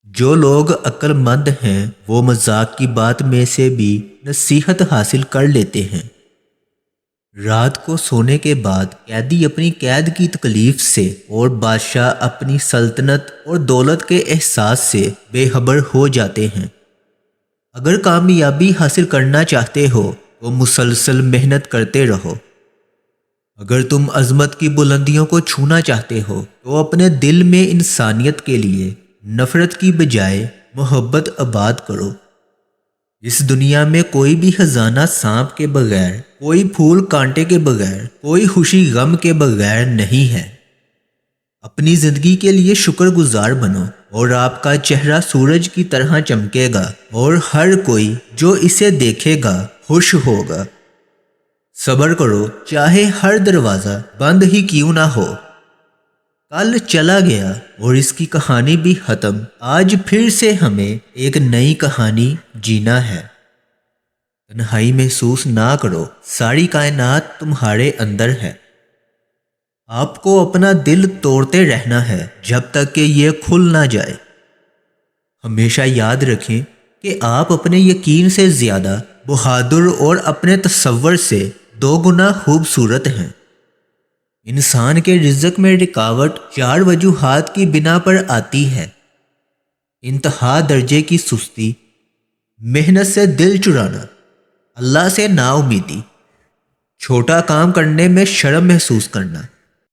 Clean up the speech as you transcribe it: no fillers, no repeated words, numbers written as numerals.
جو لوگ عقل مند ہیں وہ مذاق کی بات میں سے بھی نصیحت حاصل کر لیتے ہیں۔ رات کو سونے کے بعد قیدی اپنی قید کی تکلیف سے اور بادشاہ اپنی سلطنت اور دولت کے احساس سے بے خبر ہو جاتے ہیں۔ اگر کامیابی حاصل کرنا چاہتے ہو تو مسلسل محنت کرتے رہو۔ اگر تم عظمت کی بلندیوں کو چھونا چاہتے ہو تو اپنے دل میں انسانیت کے لیے نفرت کی بجائے محبت آباد کرو۔ اس دنیا میں کوئی بھی خزانہ سانپ کے بغیر، کوئی پھول کانٹے کے بغیر، کوئی خوشی غم کے بغیر نہیں ہے۔ اپنی زندگی کے لیے شکر گزار بنو اور آپ کا چہرہ سورج کی طرح چمکے گا اور ہر کوئی جو اسے دیکھے گا خوش ہوگا۔ صبر کرو چاہے ہر دروازہ بند ہی کیوں نہ ہو۔ کل چلا گیا اور اس کی کہانی بھی ختم۔ آج پھر سے ہمیں ایک نئی کہانی جینا ہے۔ تنہائی محسوس نہ کرو، ساری کائنات تمہارے اندر ہے۔ آپ کو اپنا دل توڑتے رہنا ہے جب تک کہ یہ کھل نہ جائے۔ ہمیشہ یاد رکھیں کہ آپ اپنے یقین سے زیادہ بہادر اور اپنے تصور سے 2 گنا خوبصورت ہیں۔ انسان کے رزق میں رکاوٹ 4 وجوہات کی بنا پر آتی ہے: انتہا درجے کی سستی، محنت سے دل چرانا، اللہ سے نا امیدی، چھوٹا کام کرنے میں شرم محسوس کرنا،